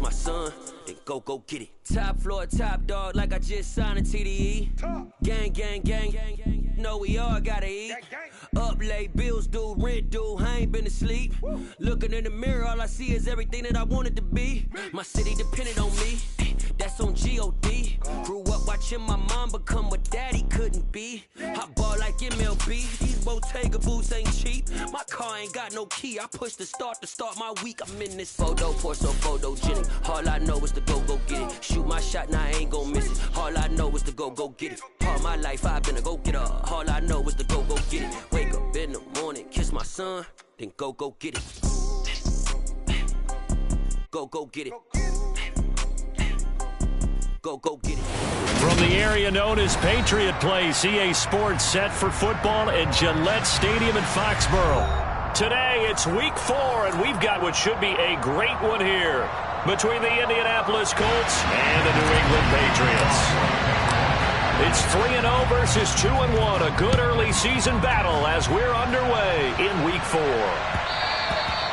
kiss my son, then go get it. Top floor, top dog, like I just signed a TDE. Gang, gang, gang, gang, gang. Know we all gotta eat. Up late, bills due, rent due, I ain't been asleep. Looking in the mirror, all I see is everything that I wanted to be. My city depended on me, that's on G.O.D. Grew up watching my mom become what daddy couldn't be. I ball like MLB, these Bottega boots ain't cheap. My car ain't got no key, I push the start to start my week. I'm in this photo, pour so photogenic. All I know is to go get it. Shoot my shot, now I ain't gon' miss it. All I know is to go get it. All my life I've been a go-getter. All I know is to go get it. Wake up in the morning, kiss my son, then go get it. Go get it. Go get it. From the area known as Patriot Place, EA Sports set for football at Gillette Stadium in Foxborough. Today it's week 4, and we've got what should be a great one here between the Indianapolis Colts and the New England Patriots. It's 3-0 versus 2-1, a good early season battle as we're underway in week 4.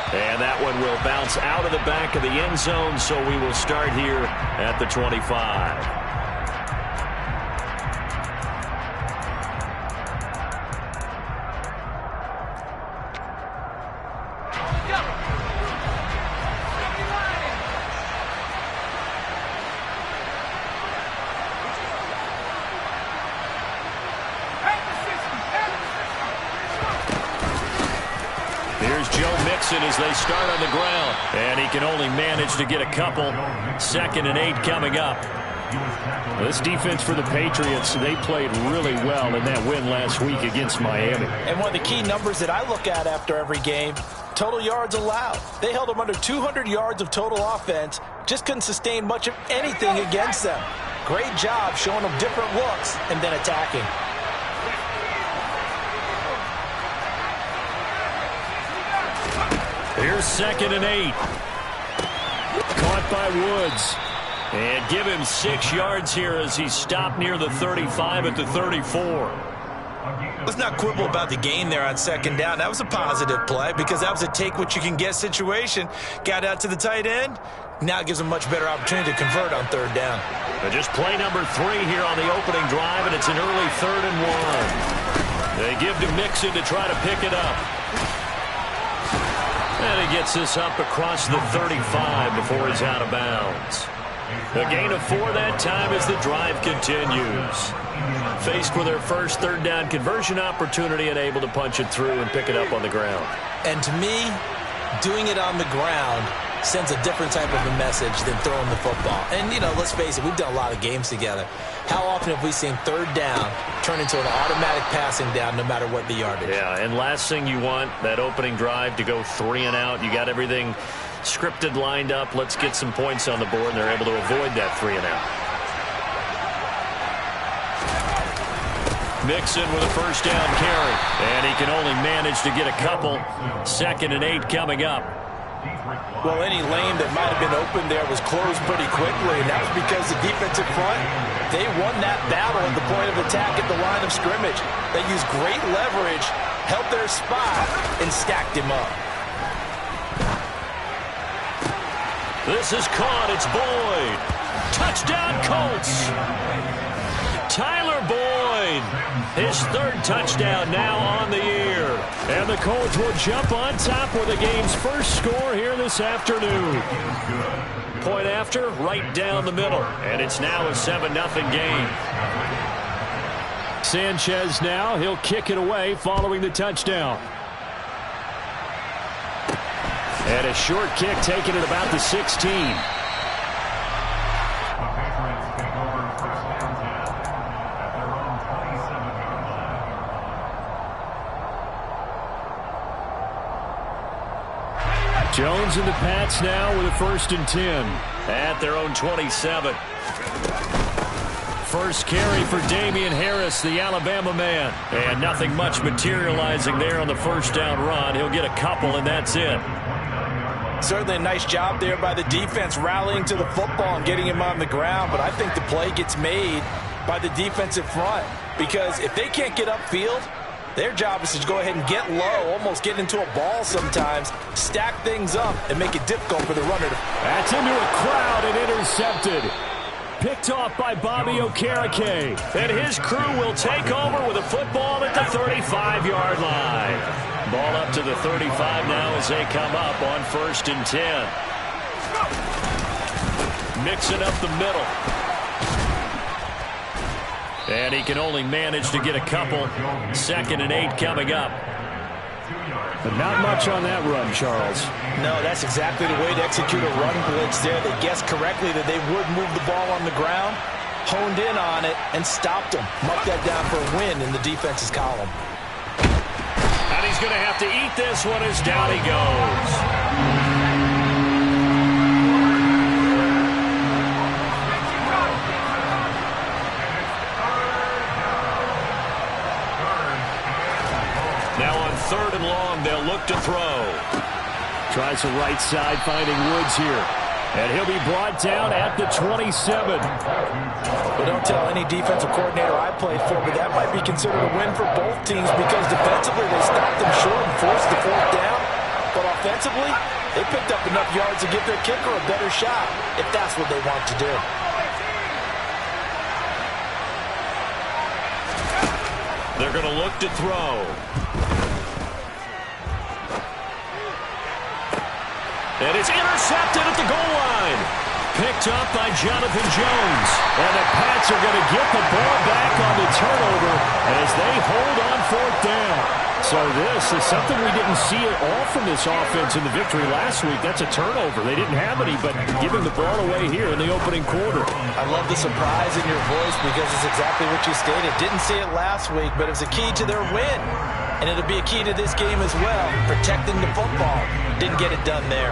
And that one will bounce out of the back of the end zone, so we will start here at the 25. As they start on the ground, and he can only manage to get a couple. 2nd and 8 coming up. This defense for the Patriots, they played really well in that win last week against Miami. And one of the key numbers that I look at after every game, total yards allowed. They held them under 200 yards of total offense, just couldn't sustain much of anything against them. Great job showing them different looks and then attacking. Here's 2nd and 8. Caught by Woods. And give him 6 yards here as he stopped near the 35 at the 34. Let's not quibble about the gain there on 2nd down. That was a positive play because that was a take-what-you-can-get situation. Got out to the tight end. Now it gives him a much better opportunity to convert on 3rd down. And just play number 3 here on the opening drive, and it's an early 3rd and 1. They give to Mixon to try to pick it up. And he gets this up across the 35 before he's out of bounds. A gain of 4 that time as the drive continues. Faced with their first 3rd down conversion opportunity and able to punch it through and pick it up on the ground. And to me, doing it on the ground sends a different type of a message than throwing the football. And, you know, let's face it, we've done a lot of games together. How often have we seen 3rd down turn into an automatic passing down no matter what the yardage? Yeah, and last thing you want, that opening drive to go 3 and out. You got everything scripted, lined up. Let's get some points on the board, and they're able to avoid that 3 and out. Mixon with a 1st down carry, and he can only manage to get a couple. 2nd and 8 coming up. Well, any lane that might have been open there was closed pretty quickly, and that was because the defensive front, they won that battle at the point of attack at the line of scrimmage. They used great leverage, held their spot, and stacked him up. This is caught. It's Boyd. Touchdown, Colts. Tyler Boyd, his 3rd touchdown now on the year. And the Colts will jump on top with the game's first score here this afternoon. Point after, right down the middle. And it's now a 7-0 game. Sanchez now, he'll kick it away following the touchdown. And a short kick taken at about the 16. Jones and the Pats now with a 1st and 10 at their own 27. First carry for Damian Harris, the Alabama man. And nothing much materializing there on the 1st down run. He'll get a couple, and that's it. Certainly a nice job there by the defense rallying to the football and getting him on the ground, but I think the play gets made by the defensive front because if they can't get upfield, Their job is to go ahead and get low, almost get into a ball sometimes, stack things up, and make it difficult for the runner. That's into a crowd and intercepted. Picked off by Bobby Okereke. And his crew will take over with a football at the 35-yard line. Ball up to the 35 now as they come up on 1st and 10. Mixing up the middle. And he can only manage to get a couple. 2nd and 8 coming up. But not much on that run, Charles. No, that's exactly the way to execute a run blitz there. They guessed correctly that they would move the ball on the ground, honed in on it, and stopped them. Mark that down for a win in the defense's column. And he's going to have to eat this one as down he goes. Now on 3rd and long, they'll look to throw. Tries the right side, finding Woods here. And he'll be brought down at the 27. Well, don't tell any defensive coordinator I played for, but that might be considered a win for both teams because defensively they stopped them short and forced the 4th down. But offensively, they picked up enough yards to give their kicker a better shot if that's what they want to do. They're going to look to throw. And it's intercepted at the goal line. Picked up by Jonathan Jones. And the Pats are going to get the ball back on the turnover as they hold on 4th down. So this is something we didn't see at all from this offense in the victory last week. That's a turnover. They didn't have any, but giving the ball away here in the opening quarter. I love the surprise in your voice because it's exactly what you stated. Didn't see it last week, but it was a key to their win. And it'll be a key to this game as well, protecting the football. Didn't get it done there.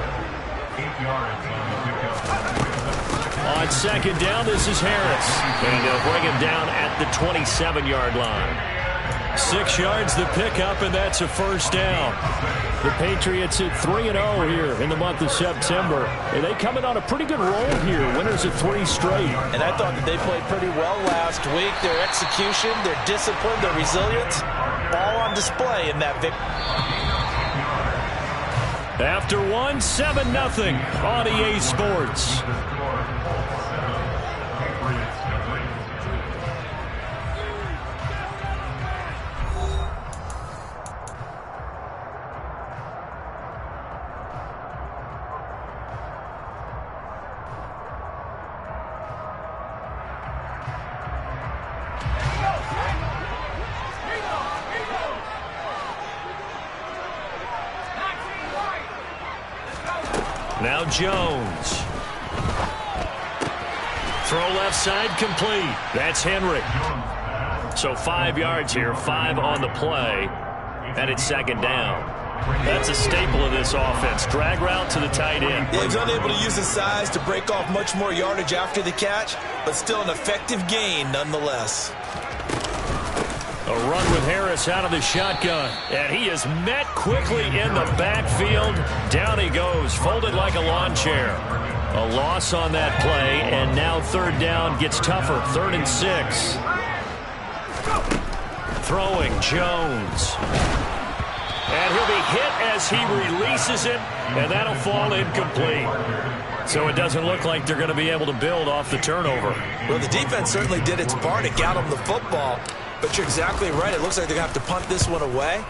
On 2nd down, this is Harris. And they'll bring him down at the 27-yard line. 6 yards the pickup, and that's a 1st down. The Patriots at 3-0 here in the month of September. And they come in on a pretty good roll here. Winners of 3 straight. And I thought that they played pretty well last week. Their execution, their discipline, their resilience, all on display in that victory. After 1, 7-0 on EA Sports. Now Jones. Throw left side complete. That's Henry. So 5 yards here, 5 on the play, and it's 2nd down. That's a staple of this offense. Drag route to the tight end. Yeah, he's unable to use his size to break off much more yardage after the catch, but still an effective gain nonetheless. A run with Harris out of the shotgun. And he is met quickly in the backfield. Down he goes, folded like a lawn chair. A loss on that play, and now 3rd down gets tougher. 3rd and 6. Throwing Jones. And he'll be hit as he releases it, and that'll fall incomplete. So it doesn't look like they're going to be able to build off the turnover. Well, the defense certainly did its part to got him the football. But you're exactly right. It looks like they're going to have to punt this one away.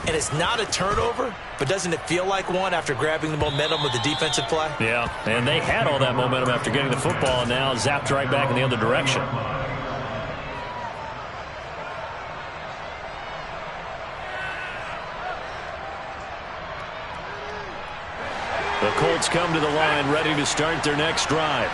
And it's not a turnover, but doesn't it feel like one after grabbing the momentum with the defensive play? Yeah, and they had all that momentum after getting the football, and now zapped right back in the other direction. The Colts come to the line, ready to start their next drive.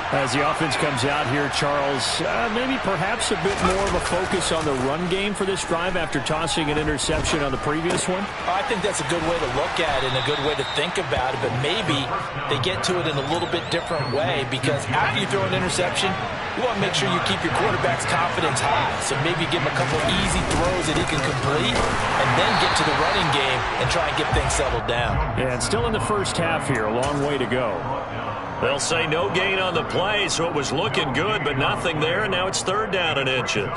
As the offense comes out here, Charles, maybe perhaps a bit more of a focus on the run game for this drive after tossing an interception on the previous one? I think that's a good way to look at it and a good way to think about it, but maybe they get to it in a little bit different way because after you throw an interception, you want to make sure you keep your quarterback's confidence high. So maybe give him a couple easy throws that he can complete and then get to the running game and try and get things settled down. Yeah, and still in the first half here, a long way to go. They'll say no gain on the play, so it was looking good, but nothing there, and now it's 3rd down and inches.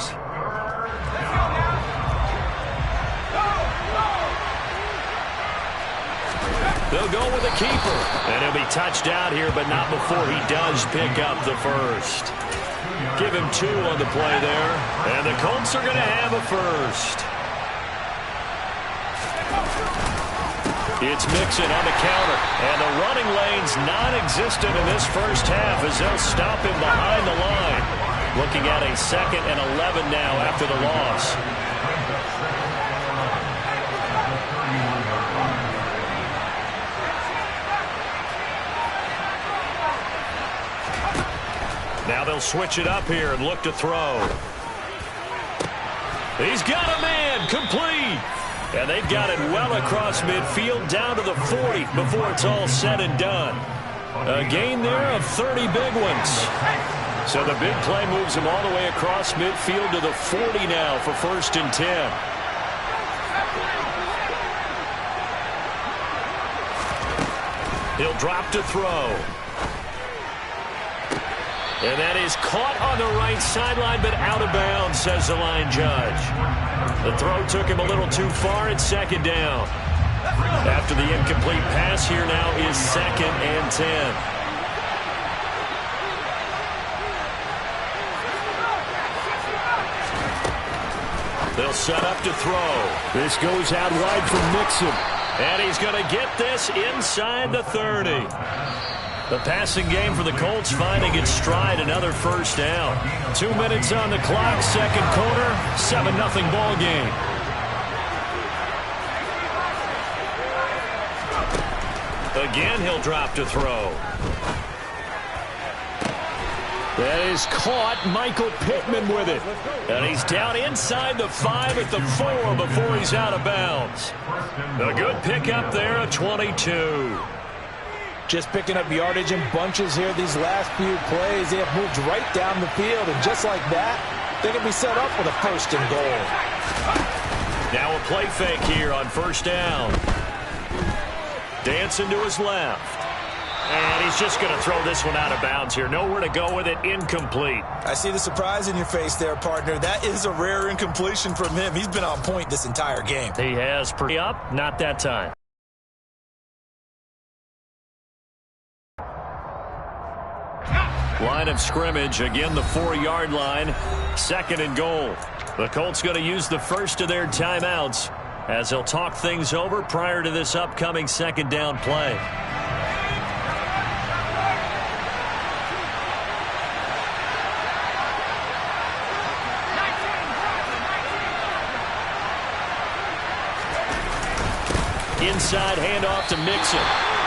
They'll go with a keeper. And he'll be touched out here, but not before he does pick up the first. Give him 2 on the play there. And the Colts are going to have a first. It's Mixon on the counter. And the running lane's non-existent in this first half as they'll stop him behind the line. Looking at a 2nd and 11 now after the loss. Now they'll switch it up here and look to throw. He's got a man, complete. And they've got it well across midfield down to the 40 before it's all said and done. A gain there of 30 big ones. So the big play moves him all the way across midfield to the 40 now for 1st and 10. He'll drop to throw. And that is caught on the right sideline, but out of bounds, says the line judge. The throw took him a little too far. It's 2nd down. After the incomplete pass, here now is 2nd and 10. They'll set up to throw. This goes out wide from Mixon. And he's going to get this inside the 30. The passing game for the Colts finding its stride, another first down. 2 minutes on the clock, 2nd quarter, 7-0 ball game. Again, he'll drop to throw. That is caught. Michael Pittman with it. And he's down inside the 5 at the 4 before he's out of bounds. A good pickup there, a 22. Just picking up yardage in bunches here these last few plays. They have moved right down the field, and just like that, they can be set up with a 1st and goal. Now a play fake here on 1st down. Dancing to his left. And he's just going to throw this one out of bounds here. Nowhere to go with it, incomplete. I see the surprise in your face there, partner. That is a rare incompletion from him. He's been on point this entire game. He has. Pretty up, not that time. Line of scrimmage, again the 4-yard line, 2nd and goal. The Colts going to use the first of their timeouts as they'll talk things over prior to this upcoming 2nd down play. Inside handoff to Mixon.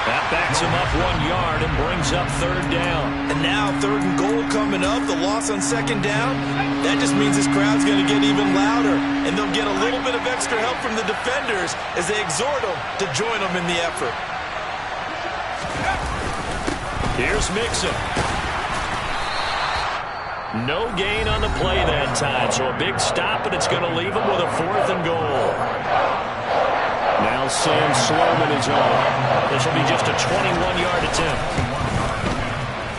That backs him up 1 yard and brings up 3rd down. And now 3rd and goal coming up. The loss on 2nd down. That just means this crowd's going to get even louder. And they'll get a little bit of extra help from the defenders as they exhort them to join them in the effort. Here's Mixon. No gain on the play that time. So a big stop, and it's going to leave him with a 4th and goal. Now Sam Sloman is on. This will be just a 21-yard attempt.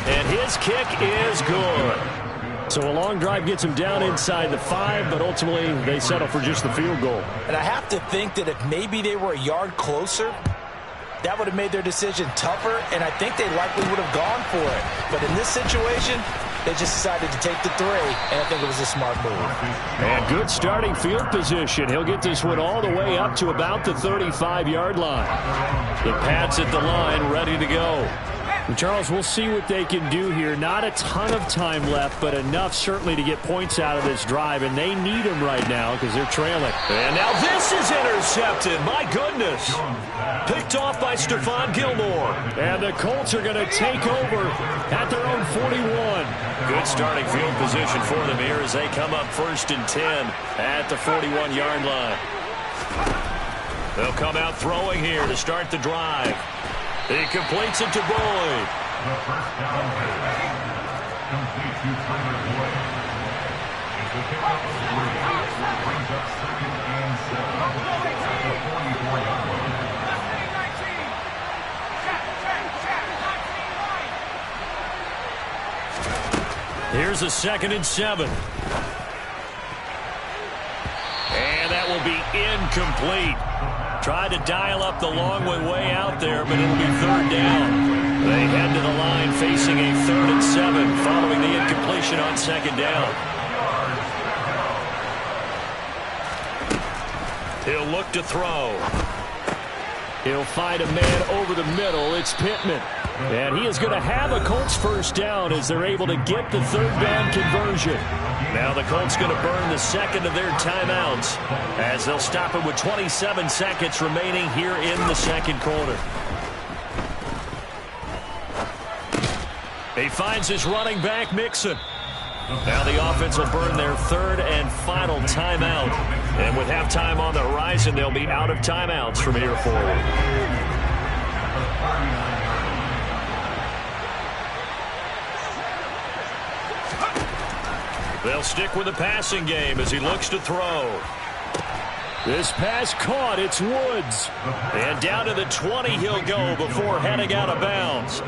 And his kick is good. So a long drive gets him down inside the 5, but ultimately they settle for just the field goal. And I have to think that if maybe they were a yard closer, that would have made their decision tougher, and I think they likely would have gone for it. But in this situation, they just decided to take the 3, and I think it was a smart move. And good starting field position. He'll get this one all the way up to about the 35-yard line. The Pats at the line, ready to go. And Charles, we'll see what they can do here. Not a ton of time left, but enough certainly to get points out of this drive, and they need them right now because they're trailing. And now this is intercepted. My goodness. Picked off by Stephon Gilmore. And the Colts are going to take over at their own 41. Good starting field position for them here as they come up 1st and 10 at the 41-yard line. They'll come out throwing here to start the drive. He completes it to Boyd. Here's a 2nd and 7. And that will be incomplete. Tried to dial up the long way out there, but it'll be third down. They head to the line facing a 3rd and 7 following the incompletion on second down. He'll look to throw. He'll find a man over the middle. It's Pittman. And he is going to have a Colts first down as they're able to get the third down conversion. Now the Colts going to burn the second of their timeouts as they'll stop it with 27 seconds remaining here in the second quarter. He finds his running back, Mixon. Now the offense will burn their third and final timeout. And with halftime on the horizon, they'll be out of timeouts from here forward. They'll stick with the passing game as he looks to throw. This pass caught. It's Woods. And down to the 20 he'll go before heading out of bounds.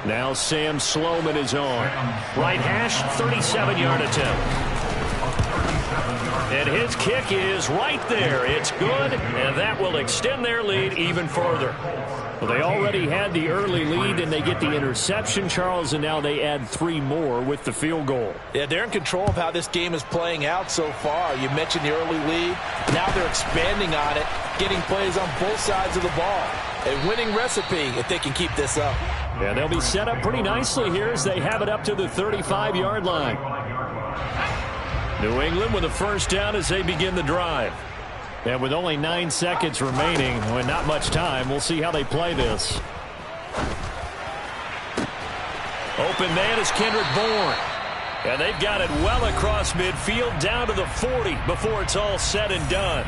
Now Sam Sloman is on. Right hash, 37-yard attempt. And his kick is right there. It's good, and that will extend their lead even further. Well, they already had the early lead, and they get the interception, Charles, and now they add 3 more with the field goal. Yeah, they're in control of how this game is playing out so far. You mentioned the early lead. Now they're expanding on it, getting plays on both sides of the ball. A winning recipe if they can keep this up. Yeah, they'll be set up pretty nicely here as they have it up to the 35-yard line. New England with a first down as they begin the drive. And with only 9 seconds remaining, with not much time, we'll see how they play this. Open man is Kendrick Bourne. And they've got it well across midfield down to the 40 before it's all said and done.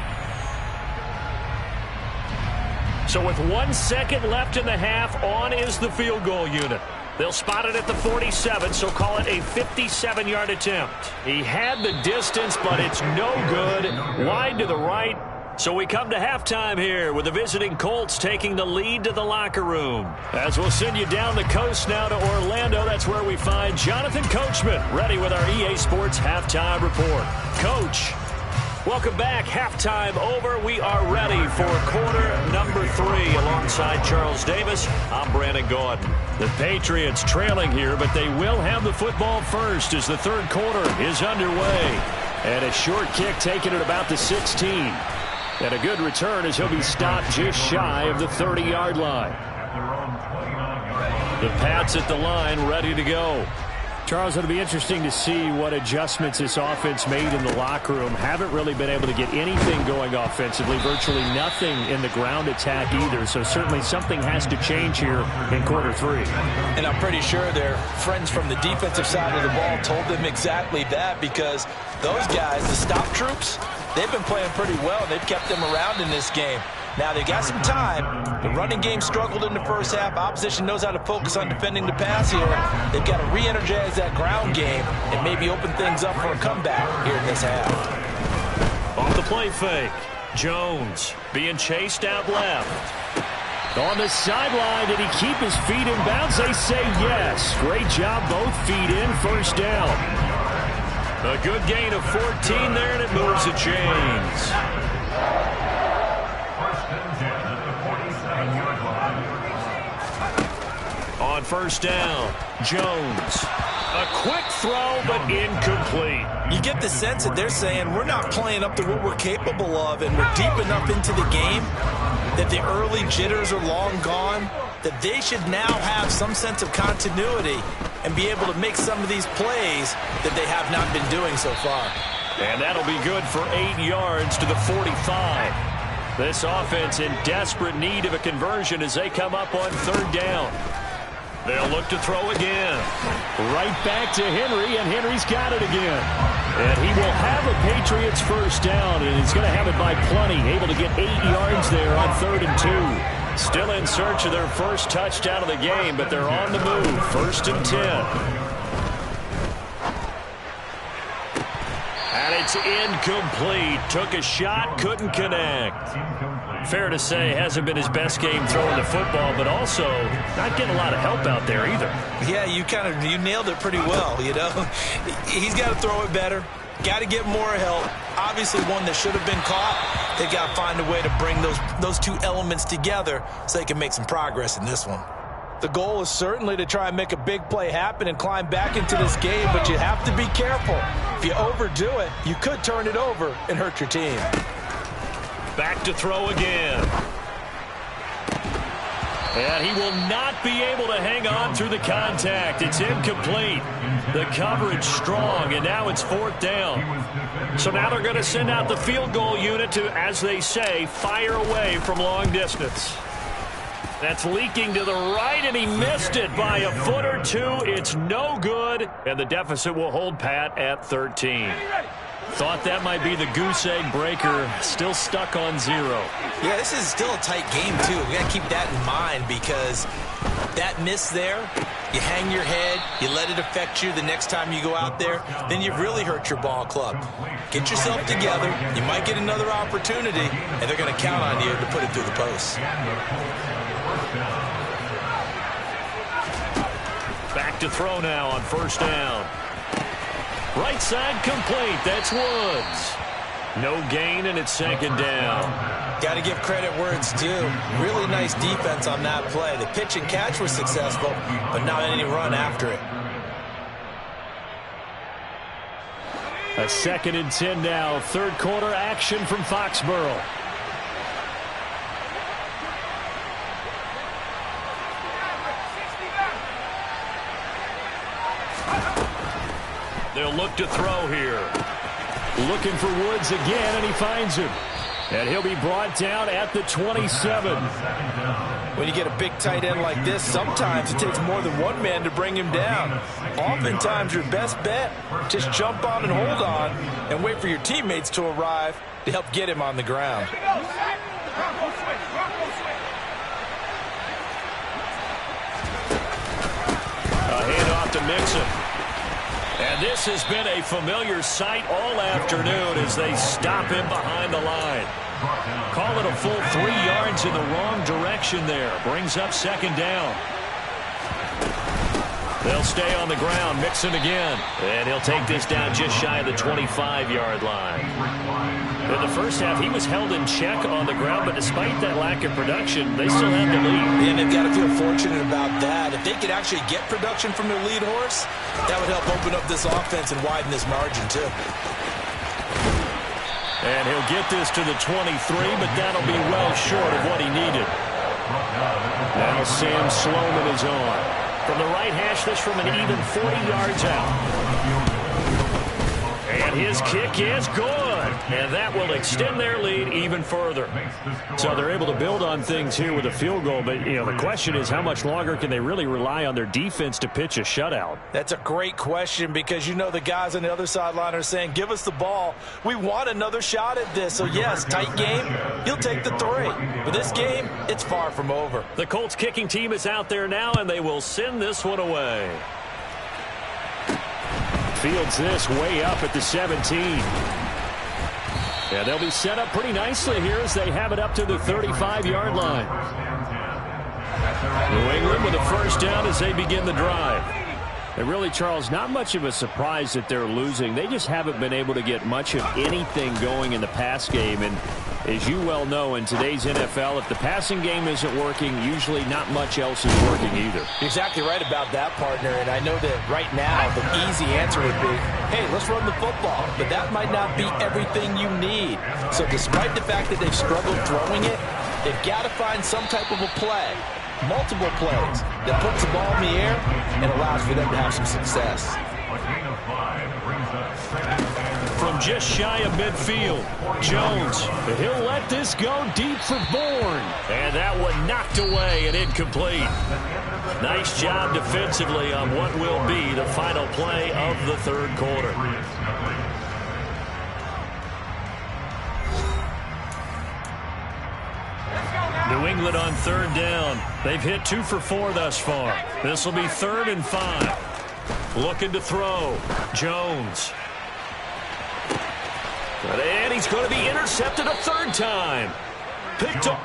So with 1 second left in the half, on is the field goal unit. They'll spot it at the 47, so call it a 57-yard attempt. He had the distance, but it's no good. Wide to the right. So we come to halftime here with the visiting Colts taking the lead to the locker room. As we'll send you down the coast now to Orlando, that's where we find Jonathan Coachman ready with our EA Sports Halftime Report. Coach, welcome back. Halftime over. We are ready for quarter number 3 alongside Charles Davis. I'm Brandon Gordon. The Patriots trailing here, but they will have the football first as the third quarter is underway. And a short kick taken at about the 16. And a good return as he'll be stopped just shy of the 30-yard line. The Pats at the line ready to go. Charles, it'll be interesting to see what adjustments this offense made in the locker room. Haven't really been able to get anything going offensively. Virtually nothing in the ground attack either. So certainly something has to change here in quarter 3. And I'm pretty sure their friends from the defensive side of the ball told them exactly that, because those guys, the stop troops, they've been playing pretty well. They've kept them around in this game. Now, they got some time. The running game struggled in the first half. Opposition knows how to focus on defending the pass here. They've got to re-energize that ground game and maybe open things up for a comeback here in this half. Off the play fake. Jones being chased out left. On the sideline, did he keep his feet in bounds? They say yes. Great job, both feet in, first down. A good gain of 14 there, and it moves the chains. On first down, Jones. A quick throw, but incomplete. You get the sense that they're saying we're not playing up to what we're capable of, and we're deep enough into the game that the early jitters are long gone, that they should now have some sense of continuity and be able to make some of these plays that they have not been doing so far. And that'll be good for 8 yards to the 45. This offense in desperate need of a conversion as they come up on third down. They'll look to throw again. Right back to Henry, and Henry's got it again. And he will have a Patriots first down, and he's going to have it by plenty. Able to get 8 yards there on 3rd and 2. Still in search of their first touchdown of the game, but they're on the move. 1st and 10. And it's incomplete. Took a shot, couldn't connect. Fair to say, hasn't been his best game throwing the football, but also not getting a lot of help out there either. Yeah, you nailed it pretty well, you know. He's got to throw it better. Got to get more help. Obviously one that should have been caught. They got to find a way to bring those two elements together so they can make some progress in this one. The goal is certainly to try and make a big play happen and climb back into this game, but you have to be careful. If you overdo it, you could turn it over and hurt your team. Back to throw again. And he will not be able to hang on through the contact. It's incomplete. The coverage strong, and now it's 4th down. So now they're going to send out the field goal unit to, as they say, fire away from long distance. That's leaking to the right, and he missed it by a foot or two. It's no good, and the deficit will hold pat at 13. Thought that might be the goose egg breaker. Still stuck on 0. Yeah, this is still a tight game, too. We got to keep that in mind because that miss there, you hang your head, you let it affect you the next time you go out there, then you've really hurt your ball club. Get yourself together. You might get another opportunity, and they're going to count on you to put it through the post. Back to throw now on 1st down. Right side complete. That's Woods. No gain, and it's 2nd down. Got to give credit where it's due. Really nice defense on that play. The pitch and catch was successful, but not any run after it. A 2nd and 10 now. 3rd quarter action from Foxborough. They'll look to throw here. Looking for Woods again, and he finds him. And he'll be brought down at the 27. When you get a big tight end like this, sometimes it takes more than one man to bring him down. Oftentimes, your best bet, just jump on and hold on and wait for your teammates to arrive to help get him on the ground. A handoff to Mixon. And this has been a familiar sight all afternoon as they stop him behind the line. Call it a full 3 yards in the wrong direction there. Brings up 2nd down. They'll stay on the ground. Mixon again. And he'll take this down just shy of the 25-yard line. In the first half, he was held in check on the ground, but despite that lack of production, they still had the lead. And they've got to feel fortunate about that. If they could actually get production from their lead horse, that would help open up this offense and widen this margin, too. And he'll get this to the 23, but that'll be well short of what he needed. Now Sam Sloman is on. From the right hash, this from an even 40 yards out. And his kick is good. And that will extend their lead even further. So they're able to build on things here with a field goal. But, you know, the question is how much longer can they really rely on their defense to pitch a shutout? That's a great question because, you know, the guys on the other sideline are saying, give us the ball. We want another shot at this. So, yes, tight game. He'll take the 3. But this game, it's far from over. The Colts kicking team is out there now, and they will send this one away. Fields this way up at the 17. Yeah, they'll be set up pretty nicely here as they have it up to the 35-yard line. New England with a 1st down as they begin the drive. And really, Charles, not much of a surprise that they're losing. They just haven't been able to get much of anything going in the pass game. And as you well know, in today's NFL, if the passing game isn't working, usually not much else is working either. You're exactly right about that, partner. And I know that right now the easy answer would be, hey, let's run the football. But that might not be everything you need. So despite the fact that they've struggled throwing it, they've got to find some type of a play. Multiple plays that puts the ball in the air and allows for them to have some success. From just shy of midfield, Jones, he'll let this go deep for Bourne. And that one knocked away and incomplete. Nice job defensively on what will be the final play of the 3rd quarter. New England on 3rd down. They've hit 2 for 4 thus far. This will be 3rd and 5. Looking to throw. Jones. And he's going to be intercepted a 3rd time. Picked up.